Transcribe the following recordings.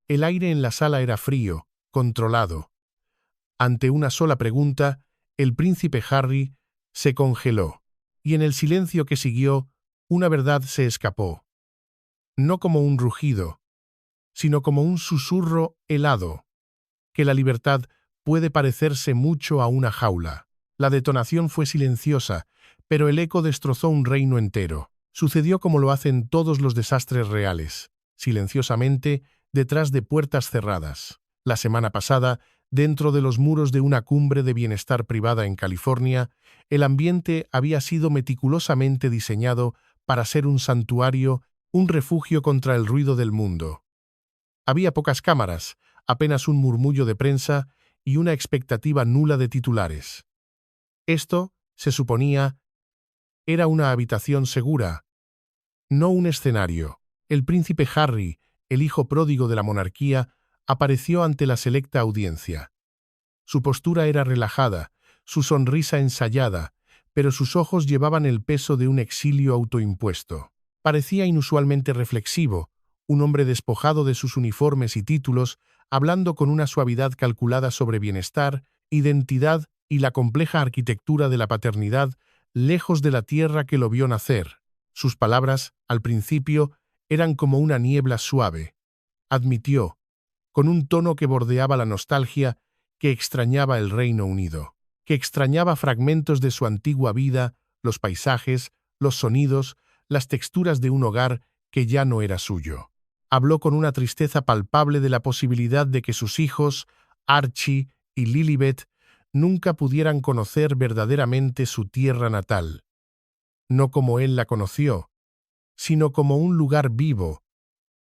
El aire en la sala era frío, controlado. Ante una sola pregunta, el príncipe Harry se congeló, y en el silencio que siguió, una verdad se escapó. No como un rugido, sino como un susurro helado, que la libertad puede parecerse mucho a una jaula. La detonación fue silenciosa, pero el eco destrozó un reino entero. Sucedió como lo hacen todos los desastres reales, silenciosamente, detrás de puertas cerradas. La semana pasada, dentro de los muros de una cumbre de bienestar privada en California, el ambiente había sido meticulosamente diseñado para ser un santuario, un refugio contra el ruido del mundo. Había pocas cámaras, apenas un murmullo de prensa y una expectativa nula de titulares. Esto, se suponía, era una habitación segura, no un escenario. El príncipe Harry, el hijo pródigo de la monarquía, apareció ante la selecta audiencia. Su postura era relajada, su sonrisa ensayada, pero sus ojos llevaban el peso de un exilio autoimpuesto. Parecía inusualmente reflexivo, un hombre despojado de sus uniformes y títulos, hablando con una suavidad calculada sobre bienestar, identidad y la compleja arquitectura de la paternidad, lejos de la tierra que lo vio nacer. Sus palabras, al principio, eran como una niebla suave. Admitió, con un tono que bordeaba la nostalgia, que extrañaba el Reino Unido, que extrañaba fragmentos de su antigua vida, los paisajes, los sonidos, las texturas de un hogar que ya no era suyo. Habló con una tristeza palpable de la posibilidad de que sus hijos, Archie y Lilibet, nunca pudieran conocer verdaderamente su tierra natal. No como él la conoció, sino como un lugar vivo,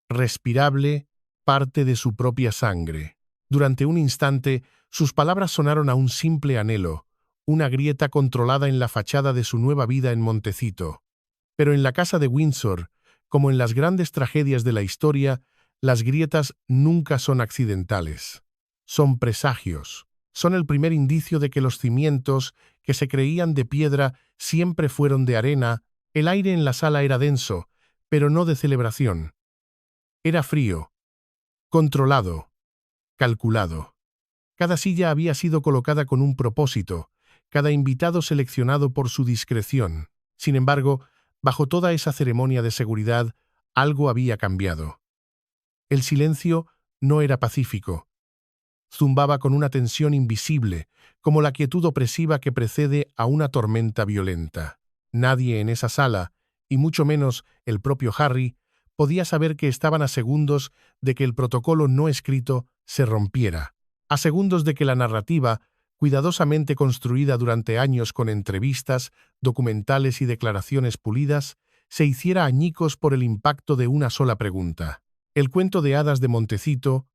respirable, parte de su propia sangre. Durante un instante, sus palabras sonaron a un simple anhelo, una grieta controlada en la fachada de su nueva vida en Montecito. Pero en la casa de Windsor, como en las grandes tragedias de la historia, las grietas nunca son accidentales. Son presagios. Son el primer indicio de que los cimientos, que se creían de piedra, siempre fueron de arena. El aire en la sala era denso, pero no de celebración. Era frío, controlado, calculado. Cada silla había sido colocada con un propósito, cada invitado seleccionado por su discreción. Sin embargo, bajo toda esa ceremonia de seguridad, algo había cambiado. El silencio no era pacífico. Zumbaba con una tensión invisible, como la quietud opresiva que precede a una tormenta violenta. Nadie en esa sala, y mucho menos el propio Harry, podía saber que estaban a segundos de que el protocolo no escrito se rompiera, a segundos de que la narrativa, cuidadosamente construida durante años con entrevistas, documentales y declaraciones pulidas, se hiciera añicos por el impacto de una sola pregunta. El cuento de hadas de Montecito,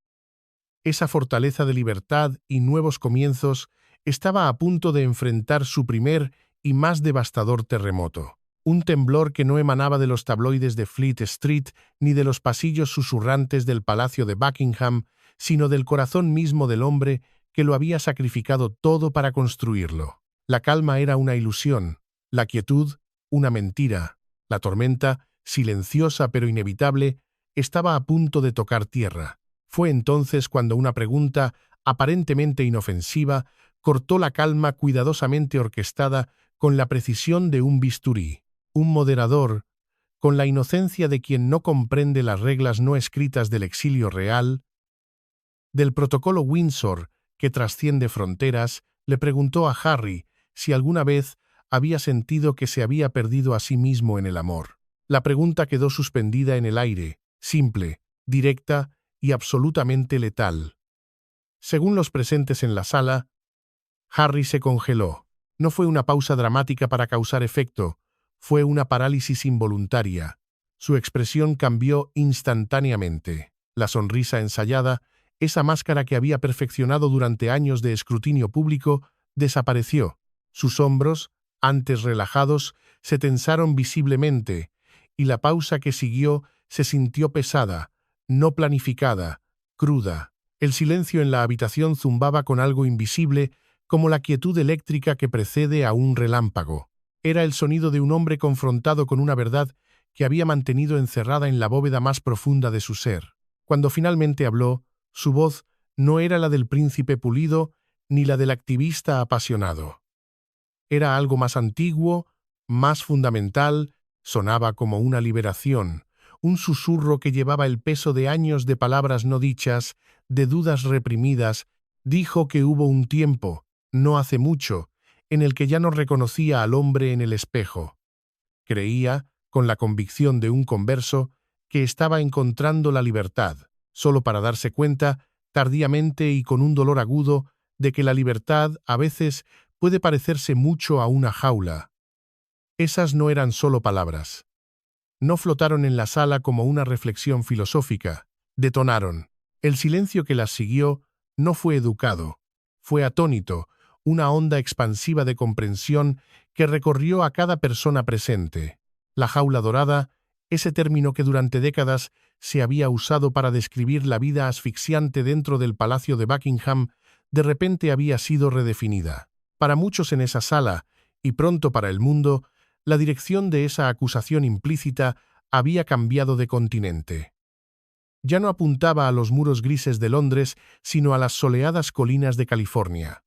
esa fortaleza de libertad y nuevos comienzos, estaba a punto de enfrentar su primer y más devastador terremoto. Un temblor que no emanaba de los tabloides de Fleet Street ni de los pasillos susurrantes del Palacio de Buckingham, sino del corazón mismo del hombre que lo había sacrificado todo para construirlo. La calma era una ilusión, la quietud una mentira, la tormenta, silenciosa pero inevitable, estaba a punto de tocar tierra. Fue entonces cuando una pregunta, aparentemente inofensiva, cortó la calma cuidadosamente orquestada con la precisión de un bisturí. Un moderador, con la inocencia de quien no comprende las reglas no escritas del exilio real, del protocolo Windsor que trasciende fronteras, le preguntó a Harry si alguna vez había sentido que se había perdido a sí mismo en el amor. La pregunta quedó suspendida en el aire, simple, directa y absolutamente letal. Según los presentes en la sala, Harry se congeló. No fue una pausa dramática para causar efecto, fue una parálisis involuntaria. Su expresión cambió instantáneamente. La sonrisa ensayada, esa máscara que había perfeccionado durante años de escrutinio público, desapareció. Sus hombros, antes relajados, se tensaron visiblemente, y la pausa que siguió se sintió pesada, no planificada, cruda. El silencio en la habitación zumbaba con algo invisible, como la quietud eléctrica que precede a un relámpago. Era el sonido de un hombre confrontado con una verdad que había mantenido encerrada en la bóveda más profunda de su ser. Cuando finalmente habló, su voz no era la del príncipe pulido ni la del activista apasionado. Era algo más antiguo, más fundamental, sonaba como una liberación, un susurro que llevaba el peso de años de palabras no dichas, de dudas reprimidas. Dijo que hubo un tiempo, no hace mucho, en el que ya no reconocía al hombre en el espejo. Creía, con la convicción de un converso, que estaba encontrando la libertad, solo para darse cuenta, tardíamente y con un dolor agudo, de que la libertad, a veces, puede parecerse mucho a una jaula. Esas no eran solo palabras. No flotaron en la sala como una reflexión filosófica, detonaron. El silencio que las siguió no fue educado, fue atónito, una onda expansiva de comprensión que recorrió a cada persona presente. La jaula dorada, ese término que durante décadas se había usado para describir la vida asfixiante dentro del Palacio de Buckingham, de repente había sido redefinida. Para muchos en esa sala, y pronto para el mundo, la dirección de esa acusación implícita había cambiado de continente. Ya no apuntaba a los muros grises de Londres, sino a las soleadas colinas de California.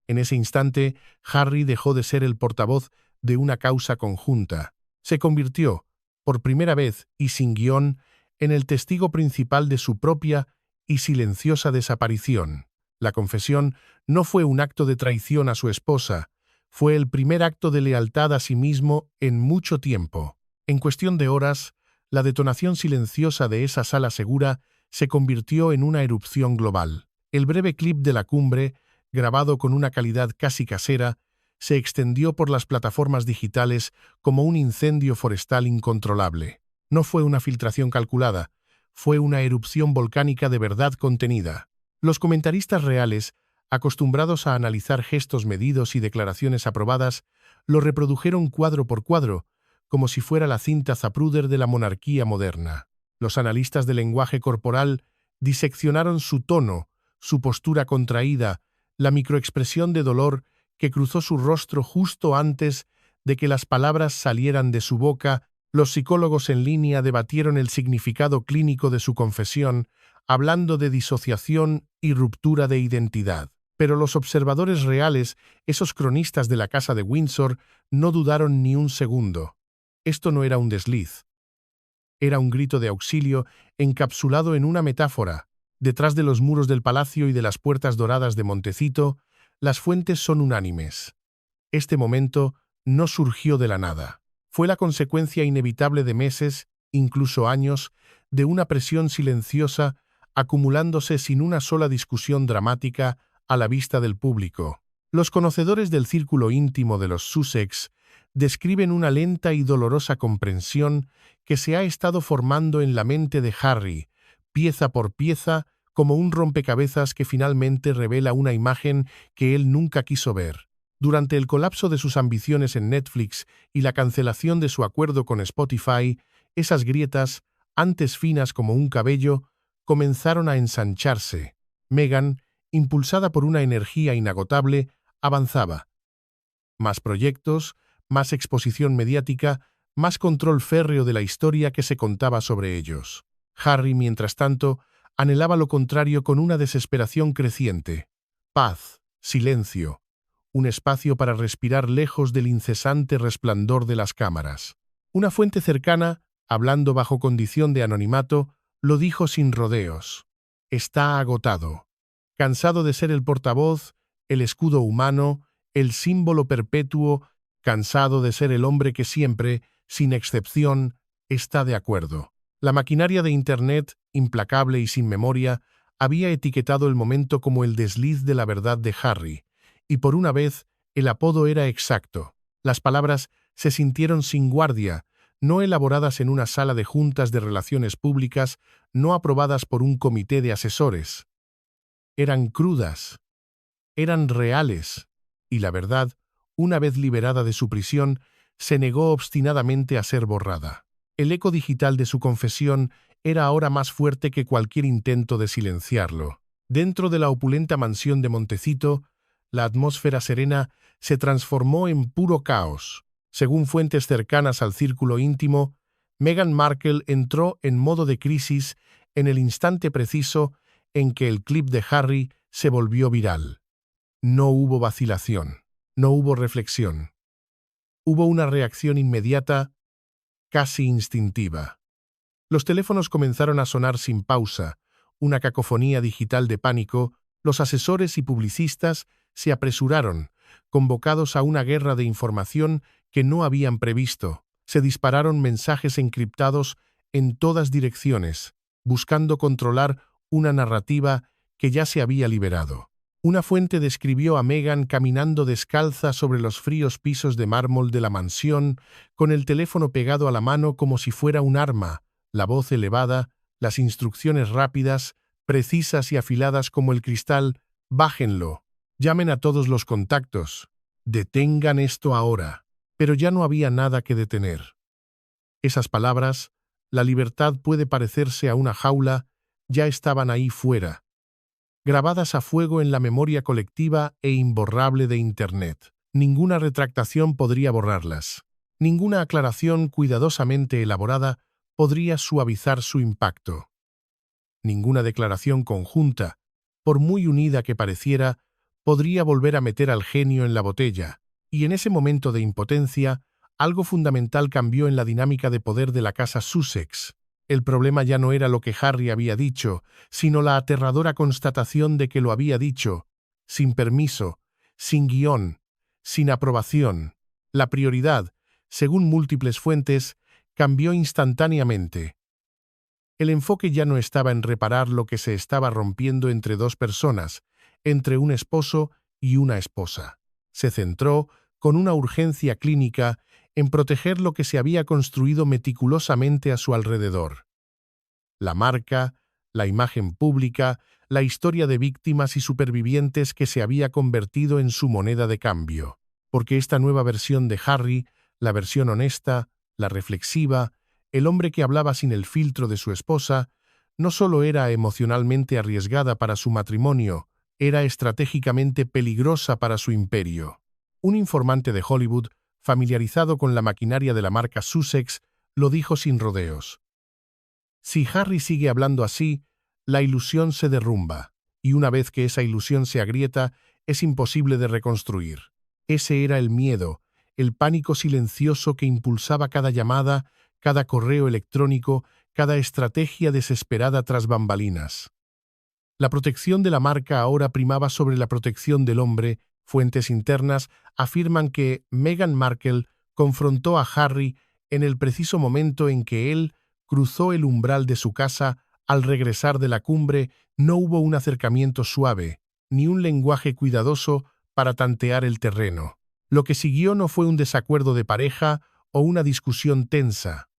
En ese instante, Harry dejó de ser el portavoz de una causa conjunta. Se convirtió, por primera vez y sin guión, en el testigo principal de su propia y silenciosa desaparición. La confesión no fue un acto de traición a su esposa, fue el primer acto de lealtad a sí mismo en mucho tiempo. En cuestión de horas, la detonación silenciosa de esa sala segura se convirtió en una erupción global. El breve clip de la cumbre, grabado con una calidad casi casera, se extendió por las plataformas digitales como un incendio forestal incontrolable. No fue una filtración calculada, fue una erupción volcánica de verdad contenida. Los comentaristas reales, acostumbrados a analizar gestos medidos y declaraciones aprobadas, lo reprodujeron cuadro por cuadro, como si fuera la cinta Zapruder de la monarquía moderna. Los analistas del lenguaje corporal diseccionaron su tono, su postura contraída, la microexpresión de dolor que cruzó su rostro justo antes de que las palabras salieran de su boca. Los psicólogos en línea debatieron el significado clínico de su confesión, hablando de disociación y ruptura de identidad. Pero los observadores reales, esos cronistas de la Casa de Windsor, no dudaron ni un segundo. Esto no era un desliz. Era un grito de auxilio encapsulado en una metáfora. Detrás de los muros del palacio y de las puertas doradas de Montecito, las fuentes son unánimes. Este momento no surgió de la nada. Fue la consecuencia inevitable de meses, incluso años, de una presión silenciosa acumulándose sin una sola discusión dramática a la vista del público. Los conocedores del círculo íntimo de los Sussex describen una lenta y dolorosa comprensión que se ha estado formando en la mente de Harry, pieza por pieza, como un rompecabezas que finalmente revela una imagen que él nunca quiso ver. Durante el colapso de sus ambiciones en Netflix y la cancelación de su acuerdo con Spotify, esas grietas, antes finas como un cabello, comenzaron a ensancharse. Meghan, impulsada por una energía inagotable, avanzaba. Más proyectos, más exposición mediática, más control férreo de la historia que se contaba sobre ellos. Harry, mientras tanto, anhelaba lo contrario con una desesperación creciente. Paz, silencio, un espacio para respirar lejos del incesante resplandor de las cámaras. Una fuente cercana, hablando bajo condición de anonimato, lo dijo sin rodeos. Está agotado. Cansado de ser el portavoz, el escudo humano, el símbolo perpetuo, cansado de ser el hombre que siempre, sin excepción, está de acuerdo. La maquinaria de Internet, implacable y sin memoria, había etiquetado el momento como el desliz de la verdad de Harry, y por una vez el apodo era exacto. Las palabras se sintieron sin guardia, no elaboradas en una sala de juntas de relaciones públicas, no aprobadas por un comité de asesores. Eran crudas, eran reales, y la verdad, una vez liberada de su prisión, se negó obstinadamente a ser borrada. El eco digital de su confesión era ahora más fuerte que cualquier intento de silenciarlo. Dentro de la opulenta mansión de Montecito, la atmósfera serena se transformó en puro caos. Según fuentes cercanas al círculo íntimo, Meghan Markle entró en modo de crisis en el instante preciso en que el clip de Harry se volvió viral. No hubo vacilación, no hubo reflexión. Hubo una reacción inmediata, casi instintiva. Los teléfonos comenzaron a sonar sin pausa, una cacofonía digital de pánico. Los asesores y publicistas se apresuraron, convocados a una guerra de información que no habían previsto. Se dispararon mensajes encriptados en todas direcciones, buscando controlar una narrativa que ya se había liberado. Una fuente describió a Meghan caminando descalza sobre los fríos pisos de mármol de la mansión, con el teléfono pegado a la mano como si fuera un arma, la voz elevada, las instrucciones rápidas, precisas y afiladas como el cristal. «Bájenlo, llamen a todos los contactos, detengan esto ahora». Pero ya no había nada que detener. Esas palabras, la libertad puede parecerse a una jaula, ya estaban ahí fuera, grabadas a fuego en la memoria colectiva e imborrable de Internet. Ninguna retractación podría borrarlas. Ninguna aclaración cuidadosamente elaborada podría suavizar su impacto. Ninguna declaración conjunta, por muy unida que pareciera, podría volver a meter al genio en la botella. Y en ese momento de impotencia, algo fundamental cambió en la dinámica de poder de la casa Sussex. El problema ya no era lo que Harry había dicho, sino la aterradora constatación de que lo había dicho, sin permiso, sin guión, sin aprobación. La prioridad, según múltiples fuentes, cambió instantáneamente. El enfoque ya no estaba en reparar lo que se estaba rompiendo entre dos personas, entre un esposo y una esposa. Se centró, con una urgencia clínica, en proteger lo que se había construido meticulosamente a su alrededor. La marca, la imagen pública, la historia de víctimas y supervivientes que se había convertido en su moneda de cambio. Porque esta nueva versión de Harry, la versión honesta, la reflexiva, el hombre que hablaba sin el filtro de su esposa, no solo era emocionalmente arriesgada para su matrimonio, era estratégicamente peligrosa para su imperio. Un informante de Hollywood, familiarizado con la maquinaria de la marca Sussex, lo dijo sin rodeos. Si Harry sigue hablando así, la ilusión se derrumba, y una vez que esa ilusión se agrieta, es imposible de reconstruir. Ese era el miedo, el pánico silencioso que impulsaba cada llamada, cada correo electrónico, cada estrategia desesperada tras bambalinas. La protección de la marca ahora primaba sobre la protección del hombre. Fuentes internas afirman que Meghan Markle confrontó a Harry en el preciso momento en que él cruzó el umbral de su casa. Al regresar de la cumbre, no hubo un acercamiento suave, ni un lenguaje cuidadoso para tantear el terreno. Lo que siguió no fue un desacuerdo de pareja o una discusión tensa.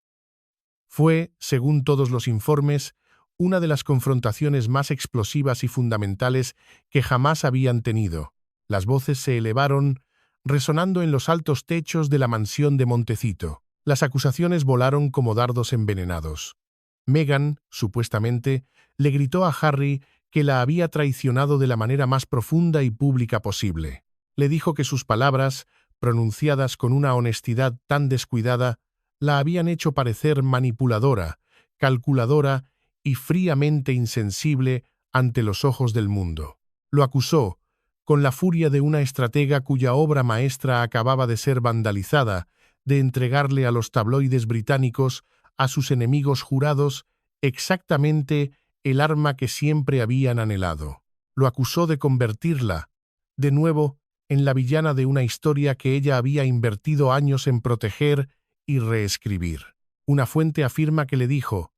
Fue, según todos los informes, una de las confrontaciones más explosivas y fundamentales que jamás habían tenido. Las voces se elevaron, resonando en los altos techos de la mansión de Montecito. Las acusaciones volaron como dardos envenenados. Meghan, supuestamente, le gritó a Harry que la había traicionado de la manera más profunda y pública posible. Le dijo que sus palabras, pronunciadas con una honestidad tan descuidada, la habían hecho parecer manipuladora, calculadora y fríamente insensible ante los ojos del mundo. Lo acusó, con la furia de una estratega cuya obra maestra acababa de ser vandalizada, de entregarle a los tabloides británicos, a sus enemigos jurados, exactamente el arma que siempre habían anhelado. Lo acusó de convertirla, de nuevo, en la villana de una historia que ella había invertido años en proteger y reescribir. Una fuente afirma que le dijo,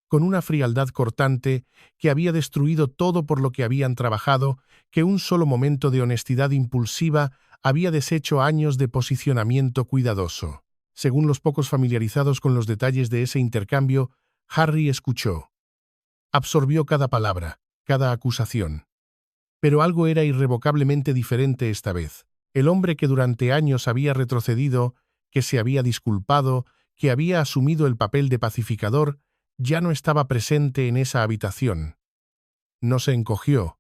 con una frialdad cortante, que había destruido todo por lo que habían trabajado, que un solo momento de honestidad impulsiva había deshecho años de posicionamiento cuidadoso. Según los pocos familiarizados con los detalles de ese intercambio, Harry escuchó. Absorbió cada palabra, cada acusación. Pero algo era irrevocablemente diferente esta vez. El hombre que durante años había retrocedido, que se había disculpado, que había asumido el papel de pacificador, ya no estaba presente en esa habitación. No se encogió,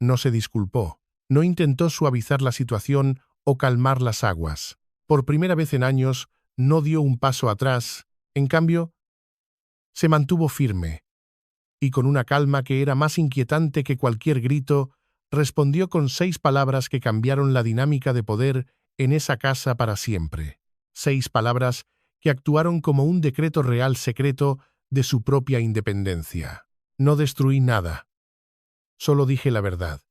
no se disculpó, no intentó suavizar la situación o calmar las aguas. Por primera vez en años, no dio un paso atrás, en cambio, se mantuvo firme, y con una calma que era más inquietante que cualquier grito, respondió con 6 palabras que cambiaron la dinámica de poder en esa casa para siempre. 6 palabras que actuaron como un decreto real secreto de su propia independencia. No destruí nada. Solo dije la verdad.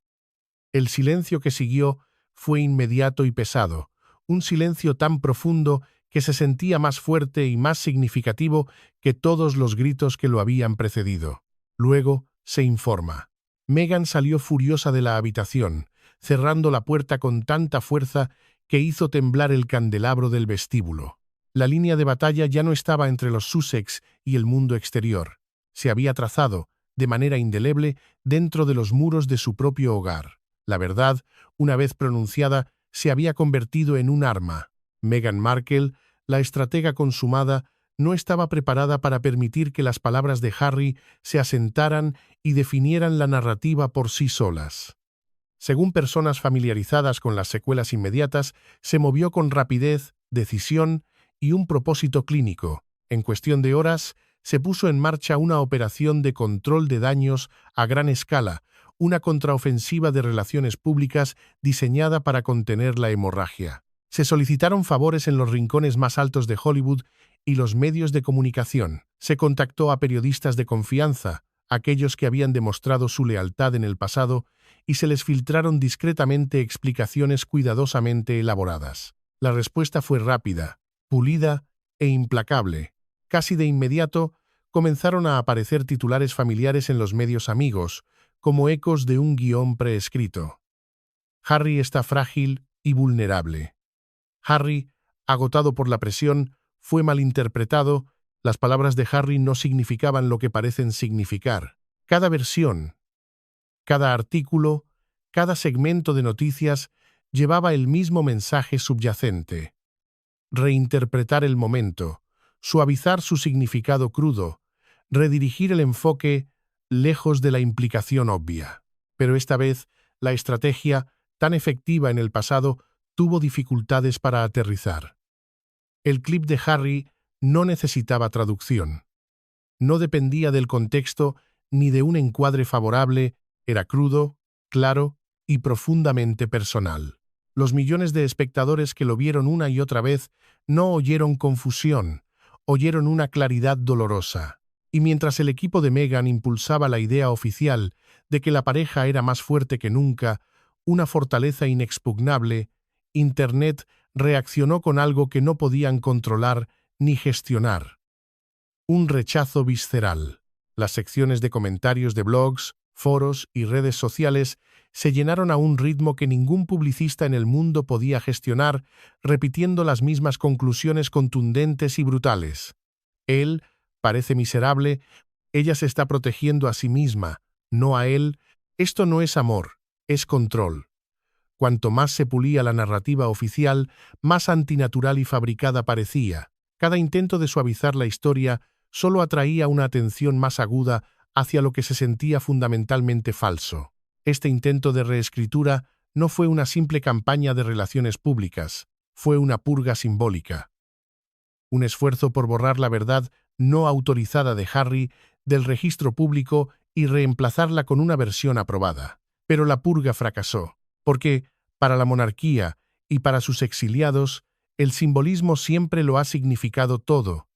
El silencio que siguió fue inmediato y pesado, un silencio tan profundo que se sentía más fuerte y más significativo que todos los gritos que lo habían precedido. Luego se informa. Meghan salió furiosa de la habitación, cerrando la puerta con tanta fuerza que hizo temblar el candelabro del vestíbulo. La línea de batalla ya no estaba entre los Sussex y el mundo exterior. Se había trazado, de manera indeleble, dentro de los muros de su propio hogar. La verdad, una vez pronunciada, se había convertido en un arma. Meghan Markle, la estratega consumada, no estaba preparada para permitir que las palabras de Harry se asentaran y definieran la narrativa por sí solas. Según personas familiarizadas con las secuelas inmediatas, se movió con rapidez, decisión y un propósito clínico. En cuestión de horas, se puso en marcha una operación de control de daños a gran escala, una contraofensiva de relaciones públicas diseñada para contener la hemorragia. Se solicitaron favores en los rincones más altos de Hollywood y los medios de comunicación. Se contactó a periodistas de confianza, aquellos que habían demostrado su lealtad en el pasado, y se les filtraron discretamente explicaciones cuidadosamente elaboradas. La respuesta fue rápida, pulida e implacable. Casi de inmediato comenzaron a aparecer titulares familiares en los medios amigos, como ecos de un guión preescrito. Harry está frágil y vulnerable. Harry, agotado por la presión, fue malinterpretado. Las palabras de Harry no significaban lo que parecen significar. Cada versión, cada artículo, cada segmento de noticias llevaba el mismo mensaje subyacente. Reinterpretar el momento, suavizar su significado crudo, redirigir el enfoque lejos de la implicación obvia. Pero esta vez, la estrategia, tan efectiva en el pasado, tuvo dificultades para aterrizar. El clip de Harry no necesitaba traducción. No dependía del contexto ni de un encuadre favorable, era crudo, claro y profundamente personal. Los millones de espectadores que lo vieron una y otra vez no oyeron confusión, oyeron una claridad dolorosa. Y mientras el equipo de Meghan impulsaba la idea oficial de que la pareja era más fuerte que nunca, una fortaleza inexpugnable, Internet reaccionó con algo que no podían controlar ni gestionar. Un rechazo visceral. Las secciones de comentarios de blogs, foros y redes sociales se llenaron a un ritmo que ningún publicista en el mundo podía gestionar, repitiendo las mismas conclusiones contundentes y brutales. Él parece miserable, ella se está protegiendo a sí misma, no a él. Esto no es amor, es control. Cuanto más se pulía la narrativa oficial, más antinatural y fabricada parecía. Cada intento de suavizar la historia solo atraía una atención más aguda hacia lo que se sentía fundamentalmente falso. Este intento de reescritura no fue una simple campaña de relaciones públicas, fue una purga simbólica. Un esfuerzo por borrar la verdad no autorizada de Harry del registro público y reemplazarla con una versión aprobada. Pero la purga fracasó, porque, para la monarquía y para sus exiliados, el simbolismo siempre lo ha significado todo,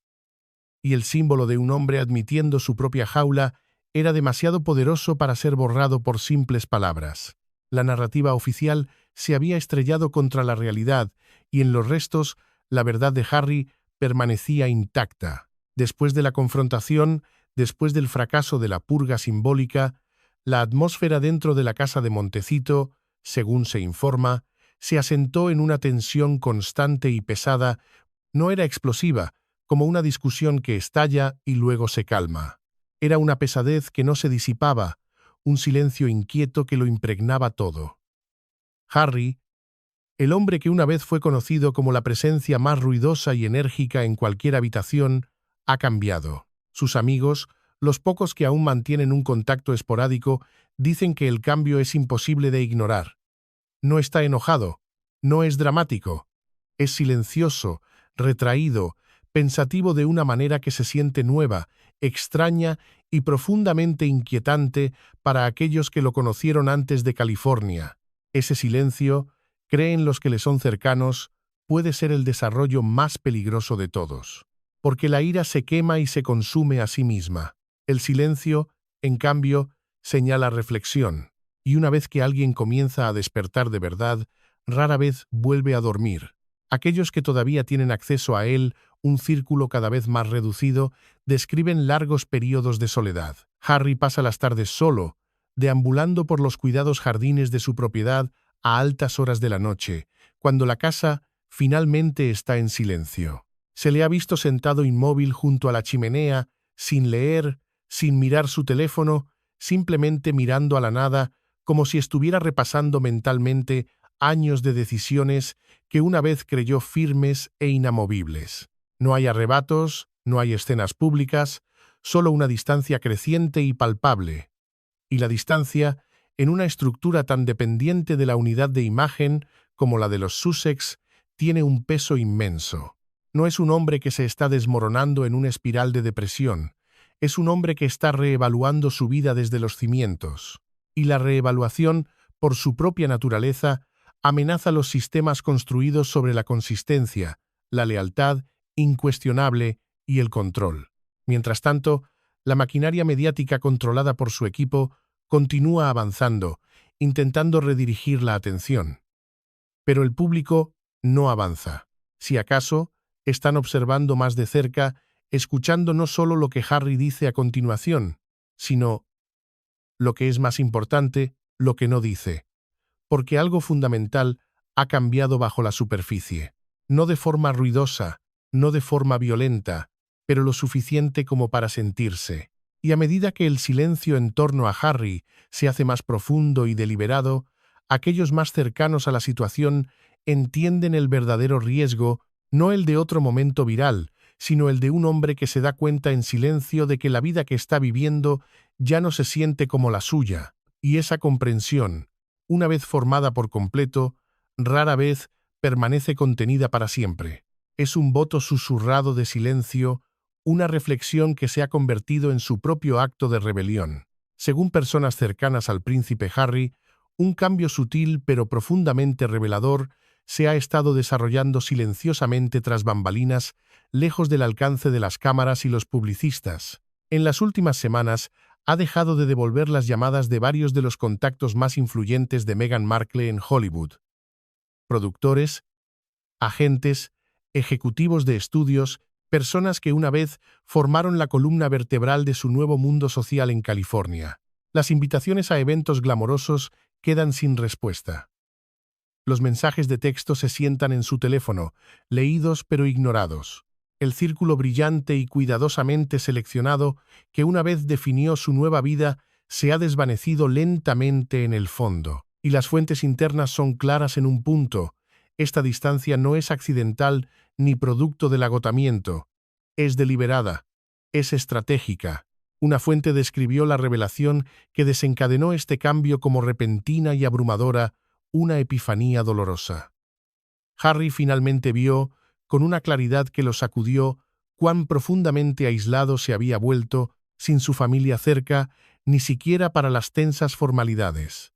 y el símbolo de un hombre admitiendo su propia jaula era demasiado poderoso para ser borrado por simples palabras. La narrativa oficial se había estrellado contra la realidad, y en los restos, la verdad de Harry permanecía intacta. Después de la confrontación, después del fracaso de la purga simbólica, la atmósfera dentro de la casa de Montecito, según se informa, se asentó en una tensión constante y pesada. No era explosiva, como una discusión que estalla y luego se calma. Era una pesadez que no se disipaba, un silencio inquieto que lo impregnaba todo. Harry, el hombre que una vez fue conocido como la presencia más ruidosa y enérgica en cualquier habitación, ha cambiado. Sus amigos, los pocos que aún mantienen un contacto esporádico, dicen que el cambio es imposible de ignorar. No está enojado, no es dramático, es silencioso, retraído, pensativo de una manera que se siente nueva extraña y profundamente inquietante para aquellos que lo conocieron antes de California. Ese silencio, creen los que le son cercanos, puede ser el desarrollo más peligroso de todos, porque la ira se quema y se consume a sí misma. El silencio, en cambio, señala reflexión, y una vez que alguien comienza a despertar de verdad, rara vez vuelve a dormir. Aquellos que todavía tienen acceso a él, un círculo cada vez más reducido, describen largos períodos de soledad. Harry pasa las tardes solo, deambulando por los cuidados jardines de su propiedad a altas horas de la noche, cuando la casa finalmente está en silencio. Se le ha visto sentado inmóvil junto a la chimenea, sin leer, sin mirar su teléfono, simplemente mirando a la nada, como si estuviera repasando mentalmente años de decisiones que una vez creyó firmes e inamovibles. No hay arrebatos, no hay escenas públicas, solo una distancia creciente y palpable. Y la distancia, en una estructura tan dependiente de la unidad de imagen como la de los Sussex, tiene un peso inmenso. No es un hombre que se está desmoronando en una espiral de depresión, es un hombre que está reevaluando su vida desde los cimientos. Y la reevaluación, por su propia naturaleza, amenaza los sistemas construidos sobre la consistencia, la lealtad incuestionable y el control. Mientras tanto, la maquinaria mediática controlada por su equipo continúa avanzando, intentando redirigir la atención. Pero el público no avanza. Si acaso, están observando más de cerca, escuchando no solo lo que Harry dice a continuación, sino, lo que es más importante, lo que no dice. Porque algo fundamental ha cambiado bajo la superficie. No de forma ruidosa, no de forma violenta, pero lo suficiente como para sentirse. Y a medida que el silencio en torno a Harry se hace más profundo y deliberado, aquellos más cercanos a la situación entienden el verdadero riesgo, no el de otro momento viral, sino el de un hombre que se da cuenta en silencio de que la vida que está viviendo ya no se siente como la suya, y esa comprensión, una vez formada por completo, rara vez permanece contenida para siempre. Es un voto susurrado de silencio, una reflexión que se ha convertido en su propio acto de rebelión. Según personas cercanas al príncipe Harry, un cambio sutil pero profundamente revelador se ha estado desarrollando silenciosamente tras bambalinas, lejos del alcance de las cámaras y los publicistas. En las últimas semanas, ha dejado de devolver las llamadas de varios de los contactos más influyentes de Meghan Markle en Hollywood. Productores, agentes, ejecutivos de estudios, personas que una vez formaron la columna vertebral de su nuevo mundo social en California. Las invitaciones a eventos glamorosos quedan sin respuesta. Los mensajes de texto se sientan en su teléfono, leídos pero ignorados. El círculo brillante y cuidadosamente seleccionado que una vez definió su nueva vida se ha desvanecido lentamente en el fondo. Y las fuentes internas son claras en un punto. Esta distancia no es accidental ni producto del agotamiento. Es deliberada, es estratégica. Una fuente describió la revelación que desencadenó este cambio como repentina y abrumadora, una epifanía dolorosa. Harry finalmente vio, con una claridad que lo sacudió, cuán profundamente aislado se había vuelto, sin su familia cerca, ni siquiera para las tensas formalidades.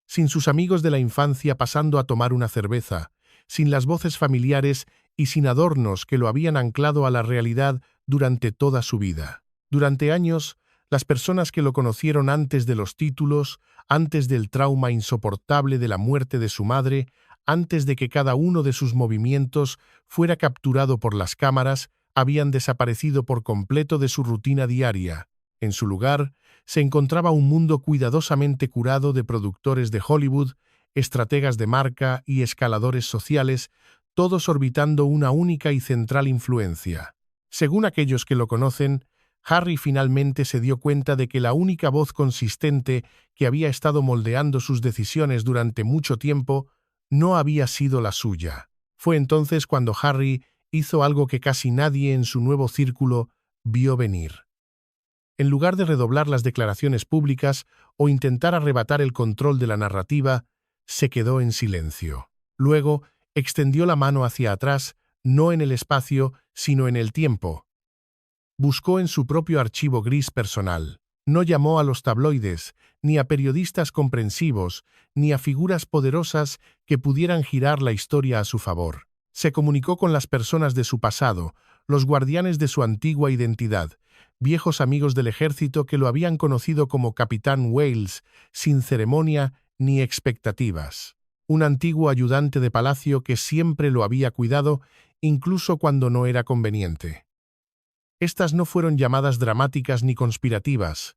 Sin sus amigos de la infancia pasando a tomar una cerveza, sin las voces familiares y sin adornos que lo habían anclado a la realidad durante toda su vida. Durante años, las personas que lo conocieron antes de los títulos, antes del trauma insoportable de la muerte de su madre, antes de que cada uno de sus movimientos fuera capturado por las cámaras, habían desaparecido por completo de su rutina diaria. En su lugar, se encontraba un mundo cuidadosamente curado de productores de Hollywood, estrategas de marca y escaladores sociales, todos orbitando una única y central influencia. Según aquellos que lo conocen, Harry finalmente se dio cuenta de que la única voz consistente que había estado moldeando sus decisiones durante mucho tiempo no había sido la suya. Fue entonces cuando Harry hizo algo que casi nadie en su nuevo círculo vio venir. En lugar de redoblar las declaraciones públicas o intentar arrebatar el control de la narrativa, se quedó en silencio. Luego, extendió la mano hacia atrás, no en el espacio, sino en el tiempo, Buscó en su propio archivo gris personal. No llamó a los tabloides, ni a periodistas comprensivos, ni a figuras poderosas que pudieran girar la historia a su favor. Se comunicó con las personas de su pasado, los guardianes de su antigua identidad, viejos amigos del ejército que lo habían conocido como Capitán Wales, sin ceremonia ni expectativas. Un antiguo ayudante de palacio que siempre lo había cuidado, incluso cuando no era conveniente. Estas no fueron llamadas dramáticas ni conspirativas.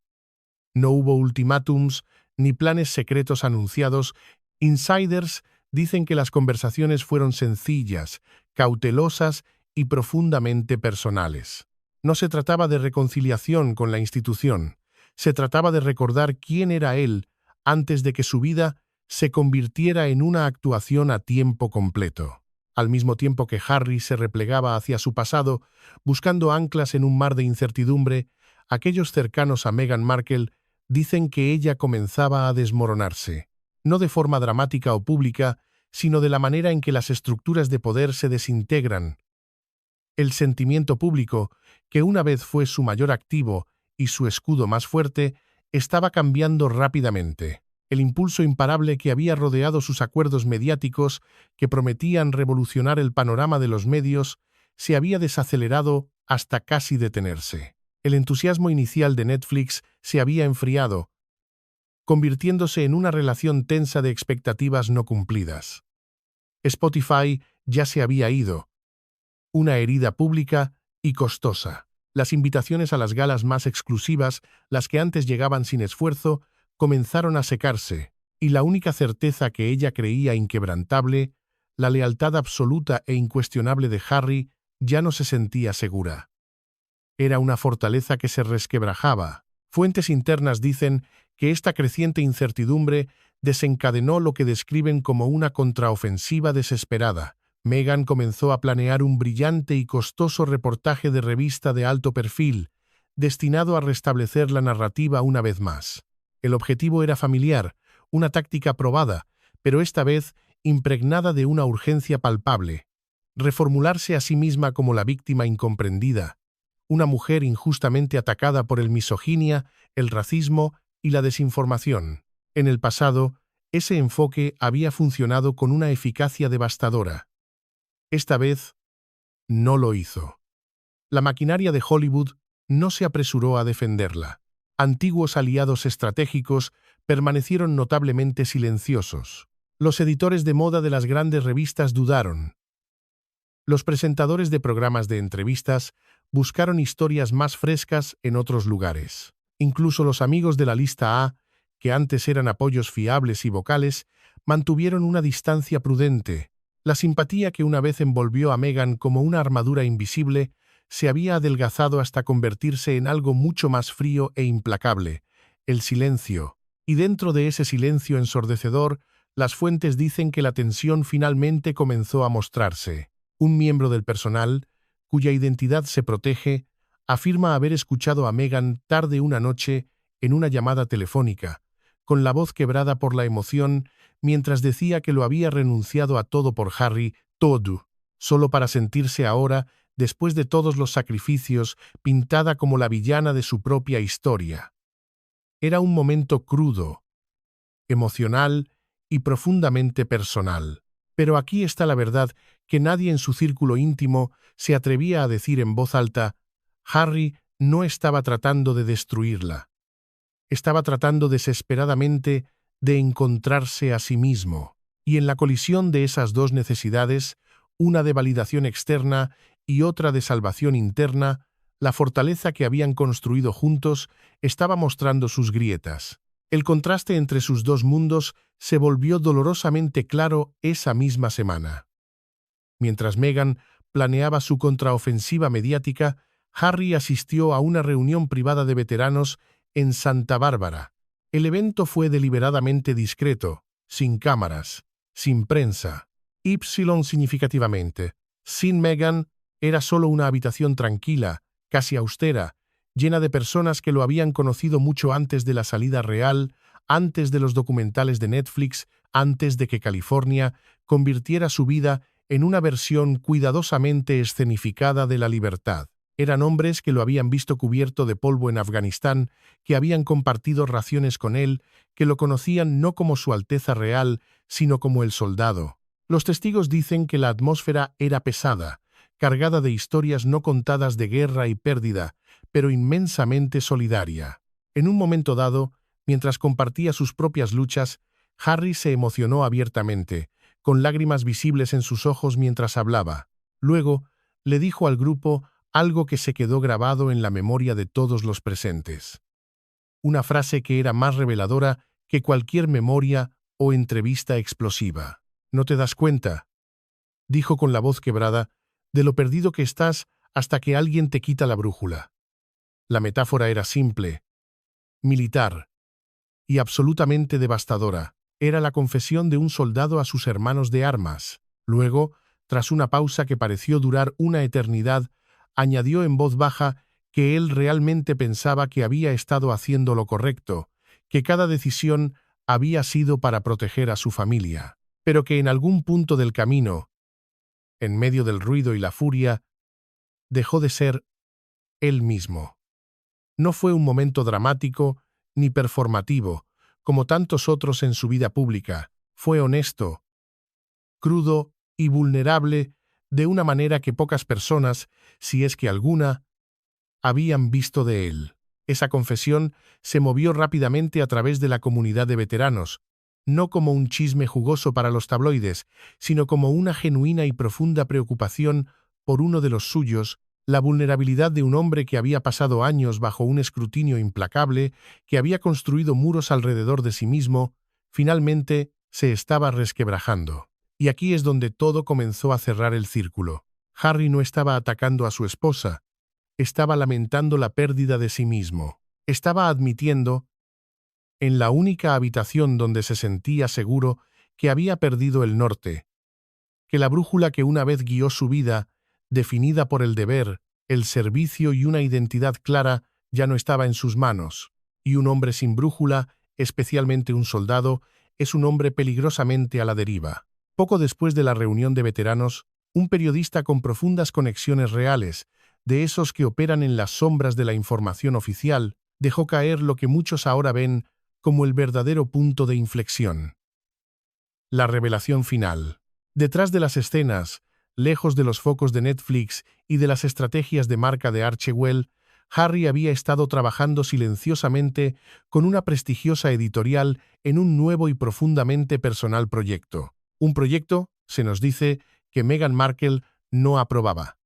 No hubo ultimátums ni planes secretos anunciados. Insiders dicen que las conversaciones fueron sencillas, cautelosas y profundamente personales. No se trataba de reconciliación con la institución. Se trataba de recordar quién era él antes de que su vida se convirtiera en una actuación a tiempo completo. Al mismo tiempo que Harry se replegaba hacia su pasado, buscando anclas en un mar de incertidumbre, aquellos cercanos a Meghan Markle dicen que ella comenzaba a desmoronarse, no de forma dramática o pública, sino de la manera en que las estructuras de poder se desintegran. El sentimiento público, que una vez fue su mayor activo y su escudo más fuerte, estaba cambiando rápidamente. El impulso imparable que había rodeado sus acuerdos mediáticos, que prometían revolucionar el panorama de los medios, se había desacelerado hasta casi detenerse. El entusiasmo inicial de Netflix se había enfriado, convirtiéndose en una relación tensa de expectativas no cumplidas. Spotify ya se había ido, una herida pública y costosa. Las invitaciones a las galas más exclusivas, las que antes llegaban sin esfuerzo, comenzaron a secarse, y la única certeza que ella creía inquebrantable, la lealtad absoluta e incuestionable de Harry, ya no se sentía segura. Era una fortaleza que se resquebrajaba. Fuentes internas dicen que esta creciente incertidumbre desencadenó lo que describen como una contraofensiva desesperada. Meghan comenzó a planear un brillante y costoso reportaje de revista de alto perfil, destinado a restablecer la narrativa una vez más. El objetivo era familiar, una táctica probada, pero esta vez impregnada de una urgencia palpable. Reformularse a sí misma como la víctima incomprendida, una mujer injustamente atacada por el misoginia, el racismo y la desinformación. En el pasado, ese enfoque había funcionado con una eficacia devastadora. Esta vez, no lo hizo. La maquinaria de Hollywood no se apresuró a defenderla. Antiguos aliados estratégicos permanecieron notablemente silenciosos. Los editores de moda de las grandes revistas dudaron. Los presentadores de programas de entrevistas buscaron historias más frescas en otros lugares. Incluso los amigos de la lista A, que antes eran apoyos fiables y vocales, mantuvieron una distancia prudente. La simpatía que una vez envolvió a Meghan como una armadura invisible se había adelgazado hasta convertirse en algo mucho más frío e implacable, el silencio. Y dentro de ese silencio ensordecedor, las fuentes dicen que la tensión finalmente comenzó a mostrarse. Un miembro del personal, cuya identidad se protege, afirma haber escuchado a Meghan tarde una noche en una llamada telefónica, con la voz quebrada por la emoción, mientras decía que lo había renunciado a todo por Harry, todo, solo para sentirse ahora, después de todos los sacrificios, pintada como la villana de su propia historia. Era un momento crudo, emocional y profundamente personal. Pero aquí está la verdad que nadie en su círculo íntimo se atrevía a decir en voz alta: Harry no estaba tratando de destruirla. Estaba tratando desesperadamente de encontrarse a sí mismo. Y en la colisión de esas dos necesidades, una de validación externa y otra de salvación interna, la fortaleza que habían construido juntos estaba mostrando sus grietas. El contraste entre sus dos mundos se volvió dolorosamente claro esa misma semana. Mientras Meghan planeaba su contraofensiva mediática, Harry asistió a una reunión privada de veteranos en Santa Bárbara. El evento fue deliberadamente discreto, sin cámaras, sin prensa. Significativamente. Sin Meghan, era solo una habitación tranquila, casi austera, llena de personas que lo habían conocido mucho antes de la salida real, antes de los documentales de Netflix, antes de que California convirtiera su vida en una versión cuidadosamente escenificada de la libertad. Eran hombres que lo habían visto cubierto de polvo en Afganistán, que habían compartido raciones con él, que lo conocían no como su Alteza Real, sino como el soldado. Los testigos dicen que la atmósfera era pesada, cargada de historias no contadas de guerra y pérdida, pero inmensamente solidaria. En un momento dado, mientras compartía sus propias luchas, Harry se emocionó abiertamente, con lágrimas visibles en sus ojos mientras hablaba. Luego, le dijo al grupo algo que se quedó grabado en la memoria de todos los presentes. Una frase que era más reveladora que cualquier memoria o entrevista explosiva. «¿No te das cuenta?», dijo con la voz quebrada, «de lo perdido que estás hasta que alguien te quita la brújula». La metáfora era simple, militar y absolutamente devastadora. Era la confesión de un soldado a sus hermanos de armas. Luego, tras una pausa que pareció durar una eternidad, añadió en voz baja que él realmente pensaba que había estado haciendo lo correcto, que cada decisión había sido para proteger a su familia, pero que en algún punto del camino, en medio del ruido y la furia, dejó de ser él mismo. No fue un momento dramático ni performativo, como tantos otros en su vida pública. Fue honesto, crudo y vulnerable de una manera que pocas personas, si es que alguna, habían visto de él. Esa confesión se movió rápidamente a través de la comunidad de veteranos, no como un chisme jugoso para los tabloides, sino como una genuina y profunda preocupación por uno de los suyos, la vulnerabilidad de un hombre que había pasado años bajo un escrutinio implacable, que había construido muros alrededor de sí mismo, finalmente se estaba resquebrajando. Y aquí es donde todo comenzó a cerrar el círculo. Harry no estaba atacando a su esposa, estaba lamentando la pérdida de sí mismo. Estaba admitiendo, en la única habitación donde se sentía seguro, que había perdido el norte, que la brújula que una vez guió su vida, definida por el deber, el servicio y una identidad clara, ya no estaba en sus manos. Y un hombre sin brújula, especialmente un soldado, es un hombre peligrosamente a la deriva. Poco después de la reunión de veteranos, un periodista con profundas conexiones reales, de esos que operan en las sombras de la información oficial, dejó caer lo que muchos ahora ven como el verdadero punto de inflexión. La revelación final. Detrás de las escenas, lejos de los focos de Netflix y de las estrategias de marca de Archewell, Harry había estado trabajando silenciosamente con una prestigiosa editorial en un nuevo y profundamente personal proyecto. Un proyecto, se nos dice, que Meghan Markle no aprobaba.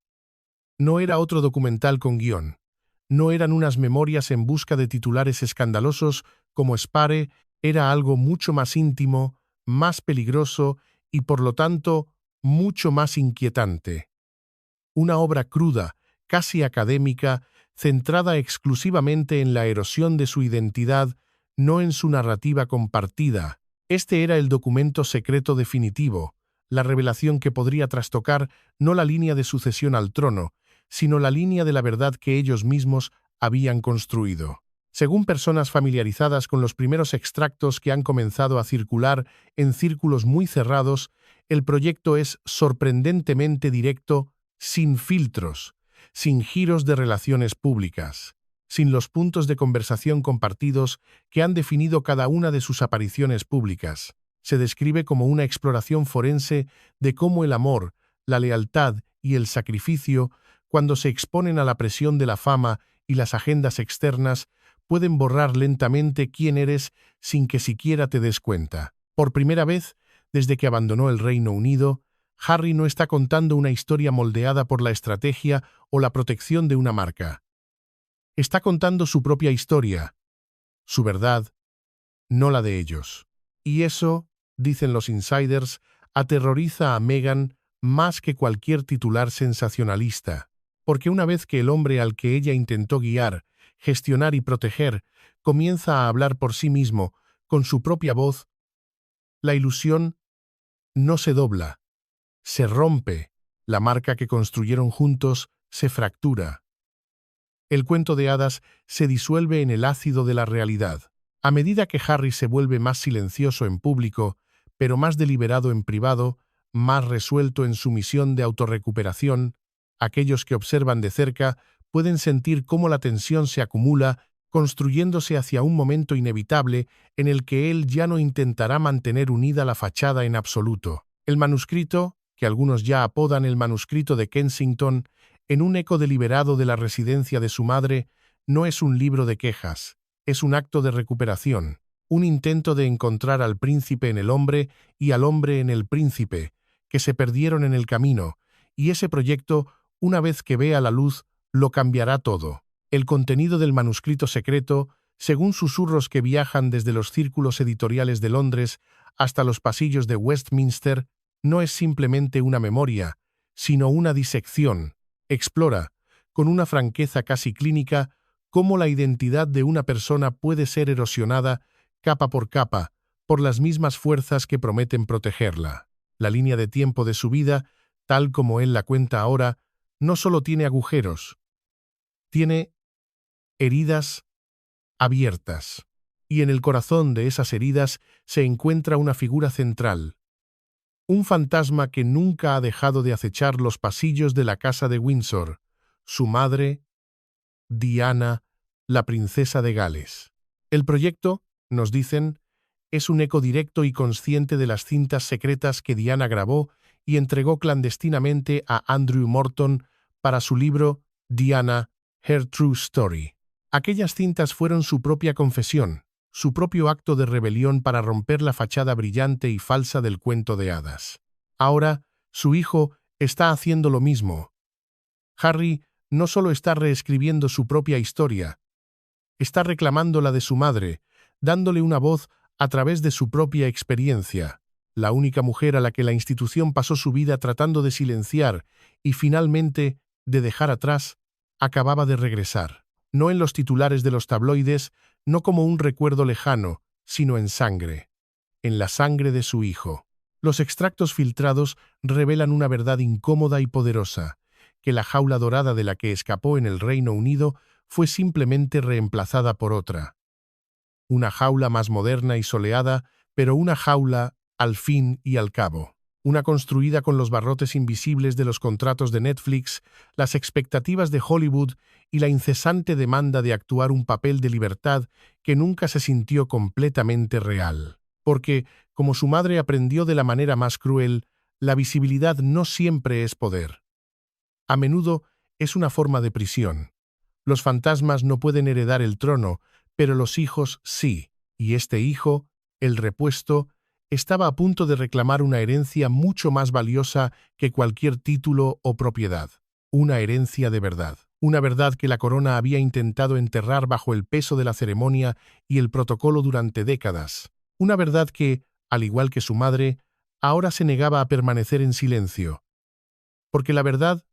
No era otro documental con guión. No eran unas memorias en busca de titulares escandalosos como Spare, era algo mucho más íntimo, más peligroso y, por lo tanto, mucho más inquietante. Una obra cruda, casi académica, centrada exclusivamente en la erosión de su identidad, no en su narrativa compartida. Este era el documento secreto definitivo, la revelación que podría trastocar no la línea de sucesión al trono, sino la línea de la verdad que ellos mismos habían construido. Según personas familiarizadas con los primeros extractos que han comenzado a circular en círculos muy cerrados, el proyecto es sorprendentemente directo, sin filtros, sin giros de relaciones públicas, sin los puntos de conversación compartidos que han definido cada una de sus apariciones públicas. Se describe como una exploración forense de cómo el amor, la lealtad y el sacrificio, cuando se exponen a la presión de la fama y las agendas externas, pueden borrar lentamente quién eres sin que siquiera te des cuenta. Por primera vez, desde que abandonó el Reino Unido, Harry no está contando una historia moldeada por la estrategia o la protección de una marca. Está contando su propia historia, su verdad, no la de ellos. Y eso, dicen los insiders, aterroriza a Meghan más que cualquier titular sensacionalista, porque una vez que el hombre al que ella intentó guiar, gestionar y proteger comienza a hablar por sí mismo, con su propia voz, la ilusión no se dobla, se rompe, la marca que construyeron juntos se fractura. El cuento de hadas se disuelve en el ácido de la realidad. A medida que Harry se vuelve más silencioso en público, pero más deliberado en privado, más resuelto en su misión de autorrecuperación, aquellos que observan de cerca pueden sentir cómo la tensión se acumula, construyéndose hacia un momento inevitable en el que él ya no intentará mantener unida la fachada en absoluto. El manuscrito, que algunos ya apodan el manuscrito de Kensington, en un eco deliberado de la residencia de su madre, no es un libro de quejas, es un acto de recuperación, un intento de encontrar al príncipe en el hombre y al hombre en el príncipe, que se perdieron en el camino, y ese proyecto, una vez que vea la luz, lo cambiará todo. El contenido del manuscrito secreto, según susurros que viajan desde los círculos editoriales de Londres hasta los pasillos de Westminster, no es simplemente una memoria, sino una disección. Explora, con una franqueza casi clínica, cómo la identidad de una persona puede ser erosionada, capa por capa, por las mismas fuerzas que prometen protegerla. La línea de tiempo de su vida, tal como él la cuenta ahora, no solo tiene agujeros, tiene heridas abiertas. Y en el corazón de esas heridas se encuentra una figura central, un fantasma que nunca ha dejado de acechar los pasillos de la casa de Windsor, su madre, Diana, la princesa de Gales. El proyecto, nos dicen, es un eco directo y consciente de las cintas secretas que Diana grabó y entregó clandestinamente a Andrew Morton para su libro Diana, Her True Story. Aquellas cintas fueron su propia confesión, su propio acto de rebelión para romper la fachada brillante y falsa del cuento de hadas. Ahora, su hijo está haciendo lo mismo. Harry no solo está reescribiendo su propia historia, está reclamando la de su madre, dándole una voz a través de su propia experiencia, la única mujer a la que la institución pasó su vida tratando de silenciar y finalmente de dejar atrás, acababa de regresar. No en los titulares de los tabloides, no como un recuerdo lejano, sino en sangre. En la sangre de su hijo. Los extractos filtrados revelan una verdad incómoda y poderosa, que la jaula dorada de la que escapó en el Reino Unido fue simplemente reemplazada por otra. Una jaula más moderna y soleada, pero una jaula al fin y al cabo. Una construida con los barrotes invisibles de los contratos de Netflix, las expectativas de Hollywood y la incesante demanda de actuar un papel de libertad que nunca se sintió completamente real. Porque, como su madre aprendió de la manera más cruel, la visibilidad no siempre es poder. A menudo es una forma de prisión. Los fantasmas no pueden heredar el trono, pero los hijos sí, y este hijo, el repuesto, estaba a punto de reclamar una herencia mucho más valiosa que cualquier título o propiedad. Una herencia de verdad. Una verdad que la corona había intentado enterrar bajo el peso de la ceremonia y el protocolo durante décadas. Una verdad que, al igual que su madre, ahora se negaba a permanecer en silencio. Porque la verdad,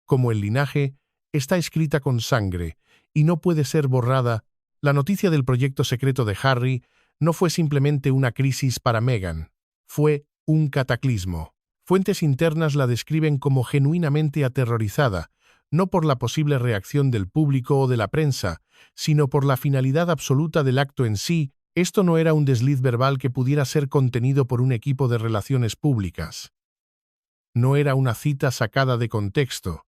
como el linaje, está escrita con sangre y no puede ser borrada. La noticia del proyecto secreto de Harry no fue simplemente una crisis para Meghan, fue un cataclismo. Fuentes internas la describen como genuinamente aterrorizada, no por la posible reacción del público o de la prensa, sino por la finalidad absoluta del acto en sí. Esto no era un desliz verbal que pudiera ser contenido por un equipo de relaciones públicas. No era una cita sacada de contexto.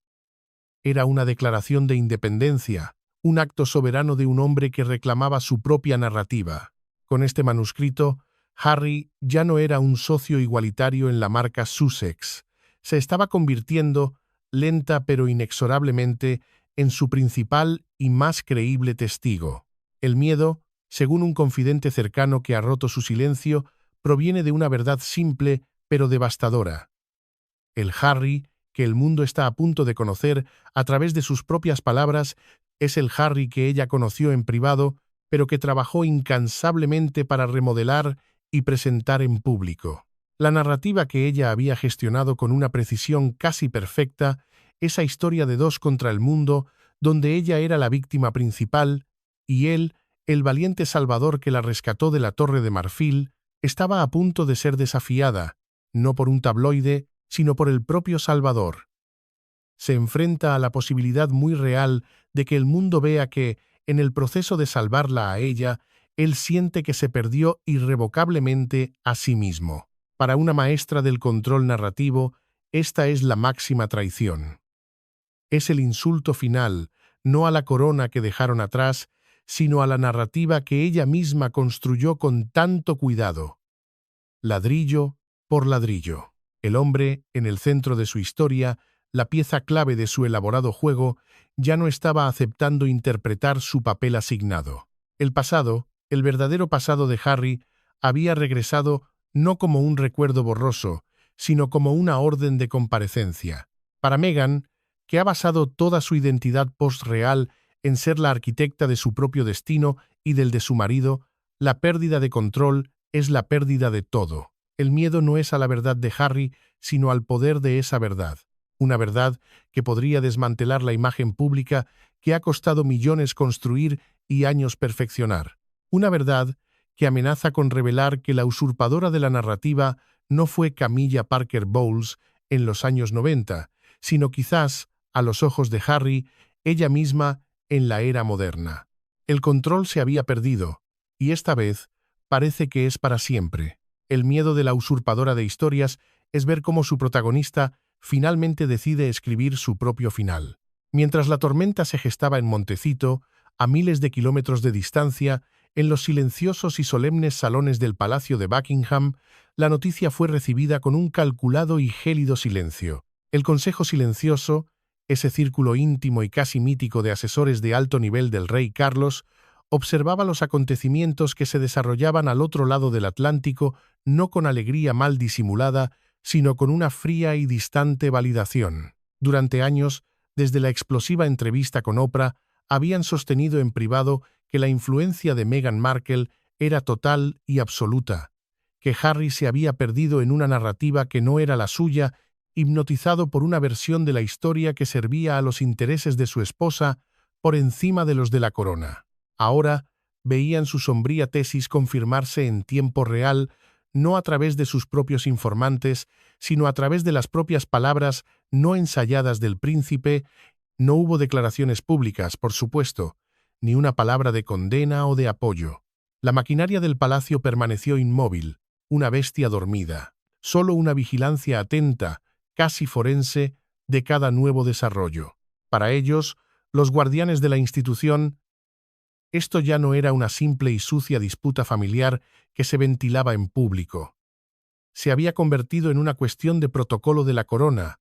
Era una declaración de independencia, un acto soberano de un hombre que reclamaba su propia narrativa. Con este manuscrito, Harry ya no era un socio igualitario en la marca Sussex. Se estaba convirtiendo, lenta pero inexorablemente, en su principal y más creíble testigo. El miedo, según un confidente cercano que ha roto su silencio, proviene de una verdad simple pero devastadora. El Harry, que el mundo está a punto de conocer a través de sus propias palabras, es el Harry que ella conoció en privado, pero que trabajó incansablemente para remodelar y presentar en público. La narrativa que ella había gestionado con una precisión casi perfecta, esa historia de dos contra el mundo, donde ella era la víctima principal, y él, el valiente salvador que la rescató de la Torre de Marfil, estaba a punto de ser desafiada, no por un tabloide, sino por el propio Salvador. Se enfrenta a la posibilidad muy real de que el mundo vea que, en el proceso de salvarla a ella, él siente que se perdió irrevocablemente a sí mismo. Para una maestra del control narrativo, esta es la máxima traición. Es el insulto final, no a la corona que dejaron atrás, sino a la narrativa que ella misma construyó con tanto cuidado. Ladrillo por ladrillo. El hombre, en el centro de su historia, la pieza clave de su elaborado juego, ya no estaba aceptando interpretar su papel asignado. El pasado, el verdadero pasado de Harry, había regresado no como un recuerdo borroso, sino como una orden de comparecencia. Para Meghan, que ha basado toda su identidad post-real en ser la arquitecta de su propio destino y del de su marido, la pérdida de control es la pérdida de todo. El miedo no es a la verdad de Harry, sino al poder de esa verdad. Una verdad que podría desmantelar la imagen pública que ha costado millones construir y años perfeccionar. Una verdad que amenaza con revelar que la usurpadora de la narrativa no fue Camilla Parker Bowles en los años 90, sino quizás, a los ojos de Harry, ella misma en la era moderna. El control se había perdido, y esta vez parece que es para siempre. El miedo de la usurpadora de historias es ver cómo su protagonista finalmente decide escribir su propio final. Mientras la tormenta se gestaba en Montecito, a miles de kilómetros de distancia, en los silenciosos y solemnes salones del Palacio de Buckingham, la noticia fue recibida con un calculado y gélido silencio. El Consejo Silencioso, ese círculo íntimo y casi mítico de asesores de alto nivel del rey Carlos, observaba los acontecimientos que se desarrollaban al otro lado del Atlántico no con alegría mal disimulada, sino con una fría y distante validación. Durante años, desde la explosiva entrevista con Oprah, habían sostenido en privado que la influencia de Meghan Markle era total y absoluta, que Harry se había perdido en una narrativa que no era la suya, hipnotizado por una versión de la historia que servía a los intereses de su esposa por encima de los de la corona. Ahora veían su sombría tesis confirmarse en tiempo real, no a través de sus propios informantes, sino a través de las propias palabras no ensayadas del príncipe. No hubo declaraciones públicas, por supuesto, ni una palabra de condena o de apoyo. La maquinaria del palacio permaneció inmóvil, una bestia dormida. Solo una vigilancia atenta, casi forense, de cada nuevo desarrollo. Para ellos, los guardianes de la institución, esto ya no era una simple y sucia disputa familiar que se ventilaba en público. Se había convertido en una cuestión de protocolo de la corona,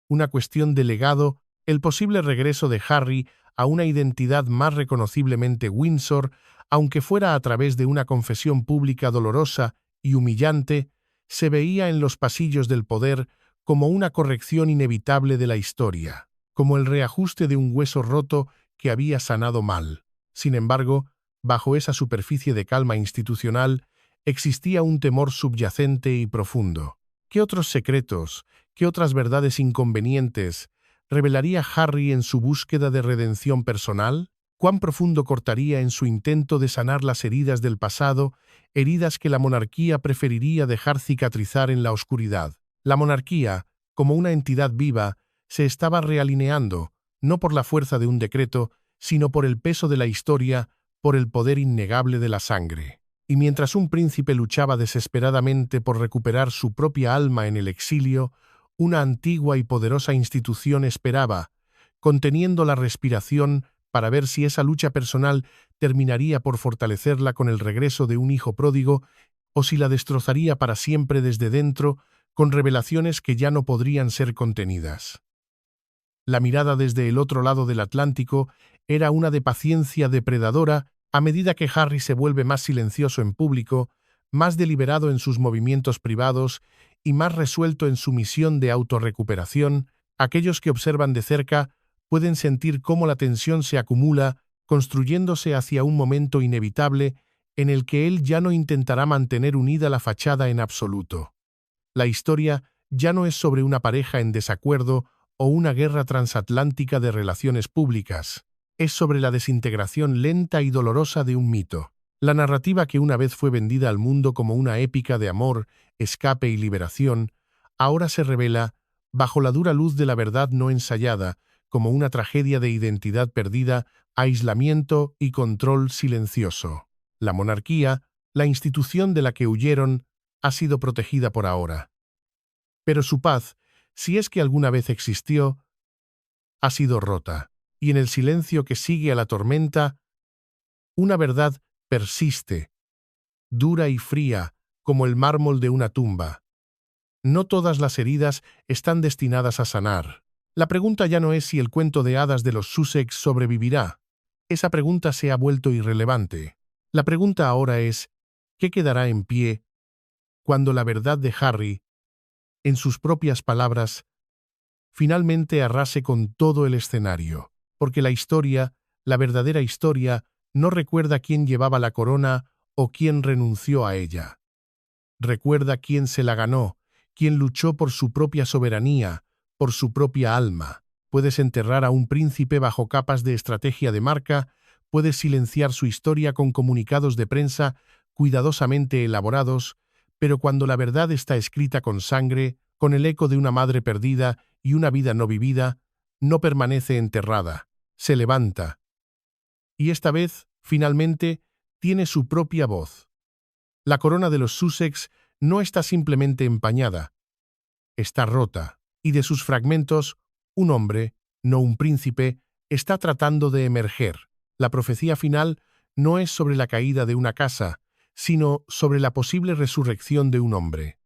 una cuestión de legado, el posible regreso de Harry a una identidad más reconociblemente Windsor, aunque fuera a través de una confesión pública dolorosa y humillante, se veía en los pasillos del poder como una corrección inevitable de la historia, como el reajuste de un hueso roto que había sanado mal. Sin embargo, bajo esa superficie de calma institucional, existía un temor subyacente y profundo. ¿Qué otros secretos, qué otras verdades inconvenientes revelaría Harry en su búsqueda de redención personal? ¿Cuán profundo cortaría en su intento de sanar las heridas del pasado, heridas que la monarquía preferiría dejar cicatrizar en la oscuridad? La monarquía, como una entidad viva, se estaba realineando, no por la fuerza de un decreto, sino por el peso de la historia, por el poder innegable de la sangre. Y mientras un príncipe luchaba desesperadamente por recuperar su propia alma en el exilio, una antigua y poderosa institución esperaba, conteniendo la respiración para ver si esa lucha personal terminaría por fortalecerla con el regreso de un hijo pródigo o si la destrozaría para siempre desde dentro con revelaciones que ya no podrían ser contenidas. La mirada desde el otro lado del Atlántico era una de paciencia depredadora a medida que Harry se vuelve más silencioso en público, más deliberado en sus movimientos privados y más resuelto en su misión de autorrecuperación. Aquellos que observan de cerca pueden sentir cómo la tensión se acumula, construyéndose hacia un momento inevitable en el que él ya no intentará mantener unida la fachada en absoluto. La historia ya no es sobre una pareja en desacuerdo o una guerra transatlántica de relaciones públicas. Es sobre la desintegración lenta y dolorosa de un mito. La narrativa que una vez fue vendida al mundo como una épica de amor, escape y liberación, ahora se revela, bajo la dura luz de la verdad no ensayada, como una tragedia de identidad perdida, aislamiento y control silencioso. La monarquía, la institución de la que huyeron, ha sido protegida por ahora. Pero su paz, si es que alguna vez existió, ha sido rota, y en el silencio que sigue a la tormenta, una verdad persiste, dura y fría como el mármol de una tumba. No todas las heridas están destinadas a sanar. La pregunta ya no es si el cuento de hadas de los Sussex sobrevivirá. Esa pregunta se ha vuelto irrelevante. La pregunta ahora es, ¿qué quedará en pie cuando la verdad de Harry, en sus propias palabras, finalmente arrase con todo el escenario? Porque la historia, la verdadera historia, no recuerda quién llevaba la corona o quién renunció a ella. Recuerda quién se la ganó, quién luchó por su propia soberanía, por su propia alma. Puedes enterrar a un príncipe bajo capas de estrategia de marca, puedes silenciar su historia con comunicados de prensa cuidadosamente elaborados, pero cuando la verdad está escrita con sangre, con el eco de una madre perdida y una vida no vivida, no permanece enterrada, se levanta. Y esta vez, finalmente, tiene su propia voz. La corona de los Sussex no está simplemente empañada, está rota, y de sus fragmentos, un hombre, no un príncipe, está tratando de emerger. La profecía final no es sobre la caída de una casa, sino sobre la posible resurrección de un hombre.